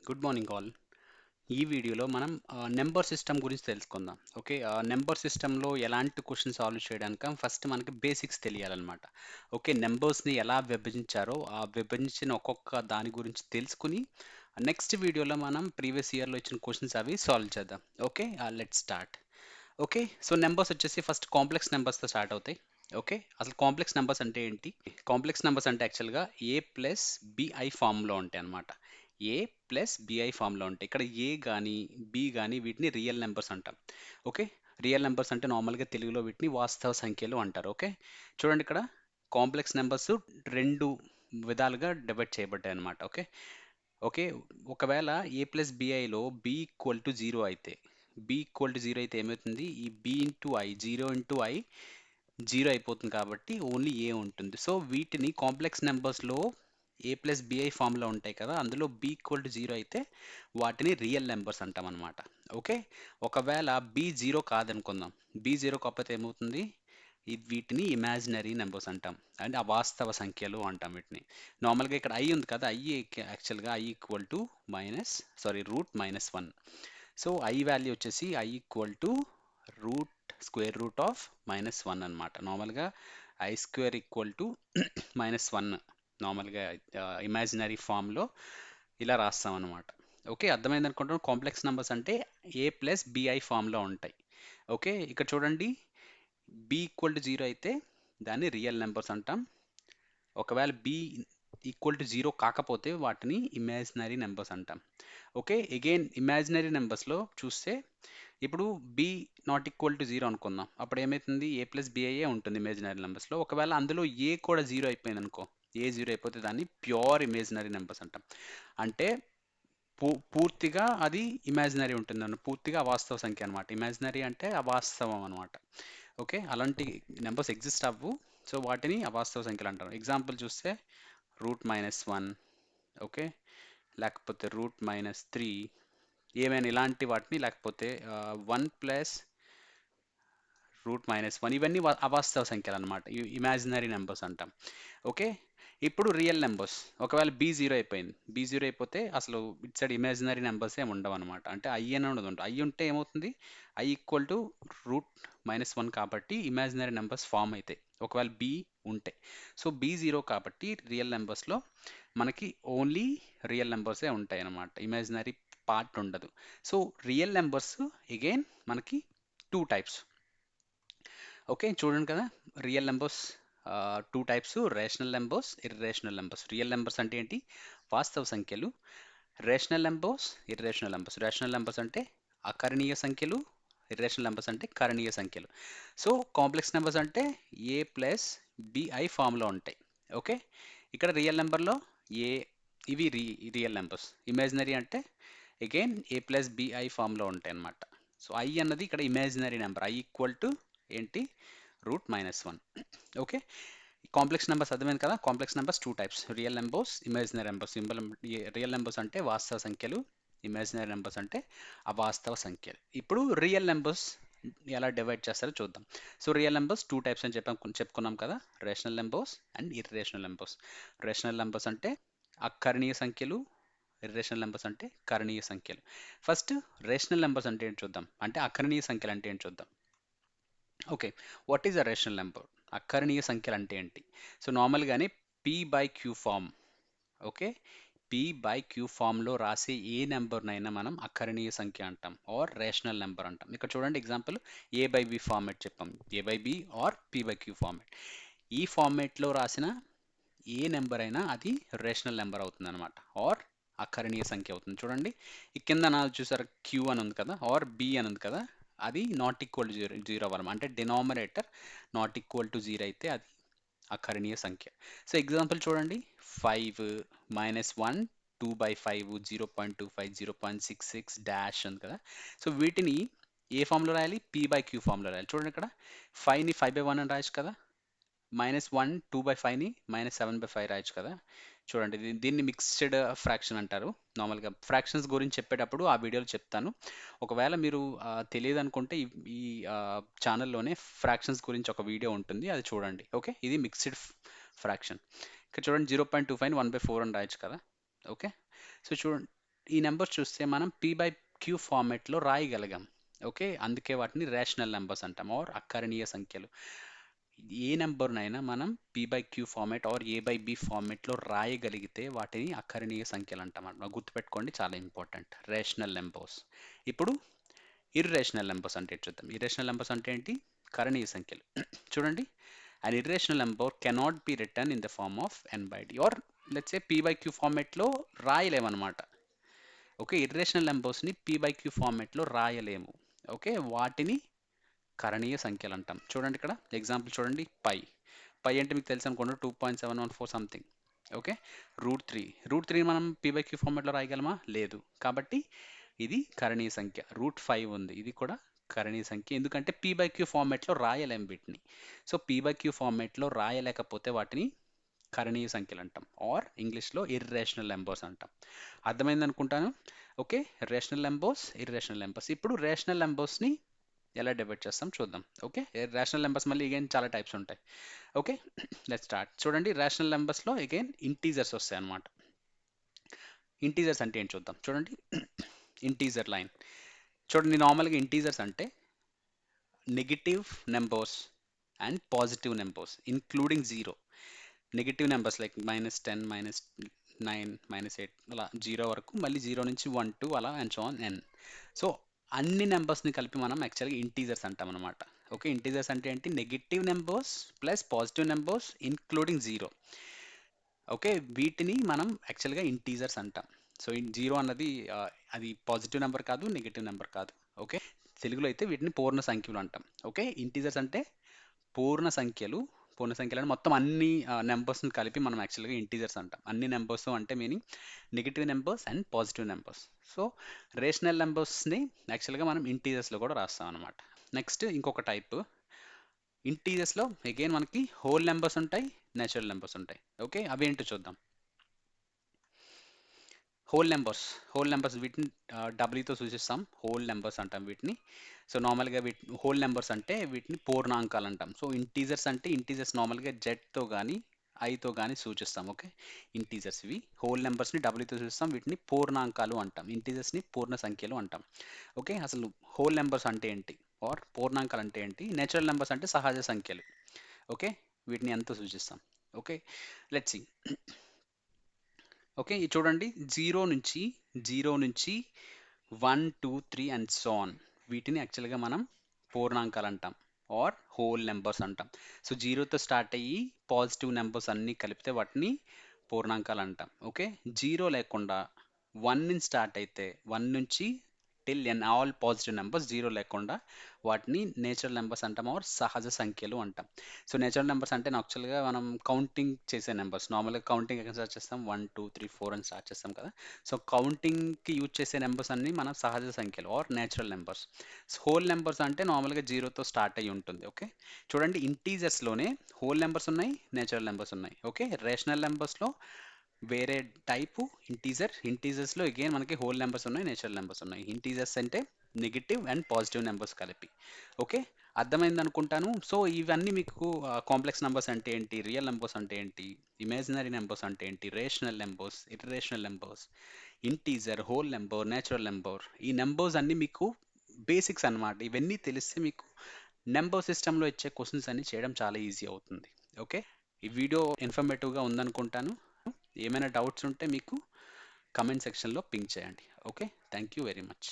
Good morning all. ఈ వీడియోలో మనం నెంబర్ సిస్టమ్ గురించి తెలుసుకుందాం. ఓకే, నెంబర్ సిస్టంలో ఎలాంటి క్వశ్చన్ సాల్వ్ చేయడానికి ఫస్ట్ మనకి బేసిక్స్ తెలియాలన్నమాట. ఓకే, నెంబర్స్ని ఎలా విభజించారో ఆ విభజించిన ఒక్కొక్క దాని గురించి తెలుసుకుని నెక్స్ట్ వీడియోలో మనం ప్రీవియస్ ఇయర్లో ఇచ్చిన క్వశ్చన్స్ అవి సాల్వ్ చేద్దాం. Okay, let's start. Okay, so numbers వచ్చేసి ఫస్ట్ కాంప్లెక్స్ నెంబర్స్తో స్టార్ట్ అవుతాయి. ఓకే, అసలు కాంప్లెక్స్ నెంబర్స్ అంటే ఏంటి? కాంప్లెక్స్ నెంబర్స్ అంటే యాక్చువల్గా ఏ ప్లస్ బిఐ ఫామ్లో ఉంటాయి అన్నమాట. ఏ ప్లస్ బిఐ ఫామ్లో ఉంటాయి. ఇక్కడ ఏ కానీ బి కానీ వీటిని రియల్ నెంబర్స్ అంటాం. ఓకే, రియల్ నెంబర్స్ అంటే నార్మల్గా తెలుగులో వీటిని వాస్తవ సంఖ్యలు అంటారు. ఓకే, చూడండి ఇక్కడ కాంప్లెక్స్ నెంబర్స్ రెండు విధాలుగా డివైడ్ చేయబడ్డాయి అన్నమాట. ఓకే ఓకే ఒకవేళ ఏ ప్లస్ బిఐలో బి ఈక్వల్ టు జీరో అయితే, బి ఈక్వల్ టు జీరో అయితే ఏమవుతుంది? ఈ b into i, zero into i zero అయిపోతుంది కాబట్టి ఓన్లీ ఏ ఉంటుంది. సో వీటిని కాంప్లెక్స్ నెంబర్స్లో ఏ ప్లస్ బిఐ ఫామ్లో ఉంటాయి కదా, అందులో బి ఈక్వల్ టు జీరో అయితే వాటిని రియల్ నెంబర్స్ అంటాం అనమాట. ఓకే, ఒకవేళ బి జీరో కాదనుకుందాం, బి జీరో కాకపోతే ఏమవుతుంది? వీటిని ఇమాజినరీ నెంబర్స్ అంటాం, అంటే అవాస్తవ సంఖ్యలు అంటాం వీటిని. నార్మల్గా ఇక్కడ ఐ ఉంది కదా, ఐ యాక్చువల్గా i equal to root minus one. So i value వచ్చేసి i equal to root square root of minus one అనమాట. నార్మల్గా i square equal to minus one నార్మల్గా ఇమాజినరీ ఫామ్లో ఇలా రాస్తాం అనమాట. ఓకే, అర్థమైంది అనుకుంటాను. కాంప్లెక్స్ నెంబర్స్ అంటే ఏ ప్లస్ బిఐ ఫామ్లో ఉంటాయి. ఓకే, ఇక్కడ చూడండి, బి ఈక్వల్ టు జీరో అయితే దాన్ని రియల్ నెంబర్స్ అంటాం. ఒకవేళ బి ఈక్వల్ టు జీరో కాకపోతే వాటిని ఇమాజినరీ నెంబర్స్ అంటాం. ఓకే, అగైన్ ఇమాజినరీ నెంబర్స్లో చూస్తే ఇప్పుడు B not equal to zero అనుకుందాం, అప్పుడు ఏమవుతుంది? ఏ ప్లస్ బిఐఏ ఉంటుంది ఇమేజినరీ నెంబర్స్లో. ఒకవేళ అందులో ఏ కూడా జీరో అయిపోయింది అనుకో, ఏ జీరో అయిపోతే దాన్ని ప్యూర్ ఇమేజినరీ నెంబర్స్ అంటాం. అంటే పూర్తిగా అది ఇమాజినరీ ఉంటుంది, పూర్తిగా అవాస్తవ సంఖ్య అనమాట. ఇమాజినరీ అంటే అవాస్తవం అనమాట. ఓకే, అలాంటి నెంబర్స్ ఎగ్జిస్ట్ అవ్వు, సో వాటిని అవాస్తవ సంఖ్యలు అంటారు. ఎగ్జాంపుల్ చూస్తే రూట్ మైనస్ వన్, ఓకే, లేకపోతే రూట్ మైనస్ త్రీ, ఏమైనా ఇలాంటి వాటిని, లేకపోతే one plus root minus one, ఇవన్నీ అవాస్తవ సంఖ్యలు అనమాట, ఇమాజినరీ నెంబర్స్ అంటాం. ఓకే, ఇప్పుడు రియల్ నెంబర్స్, ఒకవేళ బీ జీరో అయిపోయింది, బీ జీరో అయిపోతే అసలు ఇట్ సైడ్ ఇమాజినరీ నెంబర్స్ ఏమి ఉండవు అనమాట. అంటే ఐ అని ఉండదు, ఐ ఉంటే ఏమవుతుంది? I equal to root minus one కాబట్టి ఇమాజినరీ నెంబర్స్ ఫామ్ అవుతాయి ఒకవేళ బి ఉంటే. సో బీ జీరో కాబట్టి రియల్ నెంబర్స్లో మనకి ఓన్లీ రియల్ నెంబర్సే ఉంటాయి అన్నమాట, ఇమాజినరీ పార్ట్ ఉండదు. సో రియల్ నెంబర్స్ అగైన్ మనకి టూ టైప్స్. ఓకే, చూడండి కదా, real numbers two types: rational numbers, irrational numbers. Real numbers అంటే ఏంటి? వాస్తవ సంఖ్యలు. Rational numbers, irrational numbers. Rational numbers అంటే అకరణీయ సంఖ్యలు, ఇర్రేషనల్ నెంబర్స్ అంటే కరణీయ సంఖ్యలు. సో కాంప్లెక్స్ నెంబర్స్ అంటే ఏ ప్లస్ బిఐ ఫామ్లో ఉంటాయి. ఓకే, ఇక్కడ రియల్ నెంబర్లో ఏ, ఇవి రియల్ నెంబర్స్. ఇమాజినరీ అంటే అగైన్ ఏ ప్లస్ బిఐ ఫామ్లో ఉంటాయి అన్నమాట. సో ఐ అన్నది ఇక్కడ imaginary number, i equal to ఏంటి? Root minus one. Okay, complex numbers అర్థమైంది కదా. Complex numbers two types: real numbers, imaginary numbers. Symbol real numbers అంటే వాస్తవ సంఖ్యలు, ఇమాజినరీ నెంబర్స్ అంటే అవాస్తవ సంఖ్యలు. ఇప్పుడు రియల్ నెంబర్స్ ఎలా డివైడ్ చేస్తారో చూద్దాం. So real numbers two types అని చెప్పుకున్నాం కదా: rational numbers and irrational numbers. Rational numbers అంటే అకరణీయ సంఖ్యలు, ఇర్రేషనల్ నెంబర్స్ అంటే కరణీయ సంఖ్యలు. ఫస్ట్ రేషనల్ నెంబర్స్ అంటే ఏంటి చూద్దాం, అంటే అకరణీయ సంఖ్యలు అంటే ఏంటి చూద్దాం. Okay, what is a rational number? అకరణీయ సంఖ్యలు అంటే ఏంటి? సో నార్మల్గానే p by q form, okay, p by q ఫామ్లో రాసే ఏ నెంబర్నైనా మనం అకరణీయ సంఖ్య అంటాం ఆర్ రేషనల్ నెంబర్ అంటాం. ఇక్కడ చూడండి example, a by b format చెప్పాం, a by b or p by q format. ఈ ఫార్మేట్లో రాసిన ఏ నెంబర్ అయినా అది రేషనల్ నెంబర్ అవుతుంది అనమాట, ఆర్ అకరణీయ సంఖ్య అవుతుంది. చూడండి ఈ కింద నా చూసారు క్యూ అని ఉంది కదా, ఆర్ బి అని ఉంది కదా, అది not equal to zero, zero అవ్వడం అంటే denominator not equal to zero అయితే అది అకరణీయ సంఖ్య. సో ఎగ్జాంపుల్ చూడండి, five minus one, two by five, 0.25, 0.66 dash ఉంది కదా. సో వీటిని ఏ ఫామ్లో రాయాలి? పీ బై క్యూ ఫామ్లో రాయాలి. చూడండి ఇక్కడ ఫైవ్ని 5/1 అని రాయొచ్చు కదా, మైనస్ వన్ 2/5ని -7/5 రాయొచ్చు కదా. చూడండి దీన్ని మిక్స్డ్ ఫ్రాక్షన్ అంటారు. నార్మల్గా ఫ్రాక్షన్స్ గురించి చెప్పేటప్పుడు ఆ వీడియోలో చెప్తాను. ఒకవేళ మీరు తెలియదు అనుకుంటే ఈ ఈ ఛానల్లోనే ఫ్రాక్షన్స్ గురించి ఒక వీడియో ఉంటుంది, అది చూడండి. ఓకే, ఇది మిక్స్డ్ ఫ్రాక్షన్. ఇక్కడ చూడండి 0.25ని 1/4 అని రాయొచ్చు కదా. ఓకే, సో చూడండి ఈ నెంబర్స్ చూస్తే మనం పీ బై క్యూ ఫార్మాట్లో రాయగలిగాం. ఓకే, అందుకే వాటిని రేషనల్ నెంబర్స్ అంటాం ఆర్ అకరణీయ సంఖ్యలు. ఏ నెంబర్నైనా మనం P by Q format or A by B ఫార్మాట్లో రాయగలిగితే వాటిని అకరణీయ సంఖ్యలు అంటాం అన్నమాట. గుర్తుపెట్టుకోండి, చాలా ఇంపార్టెంట్. Rational numbers. ఇప్పుడు ఇర్రేషనల్ నెంబర్స్ అంటే ఏంటి చూద్దాం. ఇర్రేషనల్ నెంబర్స్ అంటే ఏంటి? కరణీయ సంఖ్యలు. చూడండి, an irrational number cannot be written in the form of n by d or let's say p by q ఫార్మాట్లో రాయలేమన్నమాట. ఓకే, ఇర్రేషనల్ నెంబర్స్ని p by q ఫార్మాట్లో రాయలేము. ఓకే, వాటిని కరణీయ సంఖ్యలు అంటాం. చూడండి ఇక్కడ ఎగ్జాంపుల్ చూడండి, పై. పై అంటే మీకు తెలుసు అనుకోండి, 2.714 సంథింగ్. ఓకే, √3. √3 మనం p by q ఫార్మాట్లో రాయగలమా? లేదు. కాబట్టి ఇది కరణీయ సంఖ్య. √5 ఉంది, ఇది కూడా కరణీయ సంఖ్య. ఎందుకంటే p by q ఫార్మాట్లో రాయలేం వీటిని. సో p by q ఫార్మాట్లో రాయలేకపోతే వాటిని కరణీయ సంఖ్యలు అంటాం ఆర్ ఇంగ్లీష్లో ఇర్రేషనల్ నెంబర్స్ అంటాం. అర్థమైంది అనుకుంటాను. Okay, rational numbers, irrational numbers. ఇప్పుడు రేషనల్ నెంబర్స్ని ఎలా డివైడ్ చేస్తాం చూద్దాం. ఓకే, రేషనల్ నెంబర్స్ మళ్ళీ అగైన్ చాలా టైప్స్ ఉంటాయి. Okay, let's start. చూడండి, రేషనల్ నెంబర్స్లో అగైన్ ఇంటీజర్స్ వస్తాయి అన్నమాట. ఇంటీజర్స్ అంటే ఏంటి చూద్దాం. చూడండి, ఇంటీజర్ లైన్. చూడండి, నార్మల్గా ఇంటీజర్స్ అంటే negative numbers and positive numbers including zero. Negative numbers like -10, -9, -8 అలా జీరో వరకు, మళ్ళీ జీరో నుంచి 1, 2 అలా and so on n. So అన్ని నెంబర్స్ని కలిపి మనం యాక్చువల్గా ఇంటీజర్స్ అంటాం అనమాట. ఓకే, ఇంటీజర్స్ అంటే ఏంటి? Negative numbers plus positive numbers including zero. Okay, వీటిని మనం యాక్చువల్గా ఇంటీజర్స్ అంటాం. సో జీరో అన్నది అది పాజిటివ్ నెంబర్ కాదు, నెగిటివ్ నెంబర్ కాదు. ఓకే, తెలుగులో అయితే వీటిని పూర్ణ సంఖ్యలు అంటాం. ఓకే, ఇంటీజర్స్ అంటే పూర్ణ సంఖ్యలు. పూర్ణ సంఖ్యలు అంటే మొత్తం అన్ని నెంబర్స్ని కలిపి మనం యాక్చువల్గా ఇంటీజర్స్ అంటాం. అన్ని నెంబర్స్ అంటే meaning negative numbers and positive numbers. So rational నెంబర్స్ని యాక్చువల్గా మనం ఇంటీజర్స్లో కూడా రాస్తాం అనమాట. నెక్స్ట్ ఇంకొక టైప్ ఇంటీజర్స్లో అగైన్ మనకి హోల్ నెంబర్స్ ఉంటాయి, నేచురల్ నెంబర్స్ ఉంటాయి. ఓకే, అవి ఏంటో చూద్దాం. హోల్ నెంబర్స్ వీటిని డబ్ల్యూతో సూచిస్తాం. హోల్ నెంబర్స్ అంటాం వీటిని. సో నార్మల్గా హోల్ నెంబర్స్ అంటే వీటిని పూర్ణాంకాలు అంటాం. సో ఇంటీజర్స్ అంటే ఇంటీజర్స్ నార్మల్గా జెడ్తో కానీ ఐతో కానీ సూచిస్తాం. ఓకే, ఇంటీజర్స్ ఇవి. హోల్ నెంబర్స్ని డబ్ల్యూతో సూచిస్తాం, వీటిని పూర్ణాంకాలు అంటాం. ఇంటీజర్స్ని పూర్ణ సంఖ్యలు అంటాం. ఓకే, అసలు హోల్ నెంబర్స్ అంటే ఏంటి ఆర్ పూర్ణాంకాలు అంటే ఏంటి? నేచురల్ నెంబర్స్ అంటే సహజ సంఖ్యలు. ఓకే, వీటిని ఎంతో సూచిస్తాం. Okay, let's see. ఓకే, ఇది చూడండి, జీరో నుంచి 1, 2, 3 అండ్ సో ఆన్. వీటిని యాక్చువల్గా మనం పూర్ణాంకాలు అంటాం ఆర్ హోల్ నెంబర్స్ అంటాం. సో జీరోతో స్టార్ట్ అయ్యి పాజిటివ్ నెంబర్స్ అన్నీ కలిపితే వాటిని పూర్ణాంకాలు అంటాం. ఓకే, జీరో లేకుండా 1 నుంచి స్టార్ట్ అయితే 1 నుంచి టిల్ ఎన్ ఆల్ పాజిటివ్ నెంబర్స్, జీరో లేకుండా వాటిని నేచురల్ నెంబర్స్ అంటాం ఆర్ సహజ సంఖ్యలు అంటాం. సో నేచురల్ నెంబర్స్ అంటే యాక్చువల్గా మనం కౌంటింగ్ చేసే నెంబర్స్. నార్మల్గా కౌంటింగ్ ఎక్కడ స్టార్ట్ చేస్తాం? 1, 2, 3, 4 అని స్టార్ట్ చేస్తాం కదా. సో కౌంటింగ్కి యూజ్ చేసే నెంబర్స్ అన్ని మనం సహజ సంఖ్యలు or natural numbers. Whole numbers అంటే నార్మల్గా జీరోతో స్టార్ట్ అయ్యి ఉంటుంది. ఓకే, చూడండి, ఇంటీజర్స్లోనే హోల్ నెంబర్స్ ఉన్నాయి, నేచురల్ నెంబర్స్ ఉన్నాయి. ఓకే, రేషనల్ నెంబర్స్లో వేరే టైపు ఇంటీజర్స్లో అగైన్ మనకి హోల్ నెంబర్స్ ఉన్నాయి, నేచురల్ నెంబర్స్ ఉన్నాయి. ఇంటీజర్స్ అంటే నెగిటివ్ అండ్ పాజిటివ్ నెంబర్స్ కలిపి. ఓకే, అర్థమైంది అనుకుంటాను. సో ఇవన్నీ మీకు కాంప్లెక్స్ నెంబర్స్ అంటే ఏంటి, రియల్ నెంబర్స్ అంటే ఏంటి, ఇమాజినరీ నెంబర్స్ అంటే ఏంటి, rational numbers, irrational numbers, integer, whole number, natural number, ఈ నెంబర్స్ అన్ని మీకు బేసిక్స్ అన్నమాట. ఇవన్నీ తెలిస్తే మీకు నెంబర్ సిస్టంలో ఇచ్చే క్వశ్చన్స్ అన్ని చేయడం చాలా ఈజీ అవుతుంది. ఓకే, ఈ వీడియో ఇన్ఫర్మేటివ్గా ఉందనుకుంటాను. ఏమైనా డౌట్స్ ఉంటే మీకు కమెంట్ సెక్షన్లో పింక్ చేయండి. Okay, thank you very much.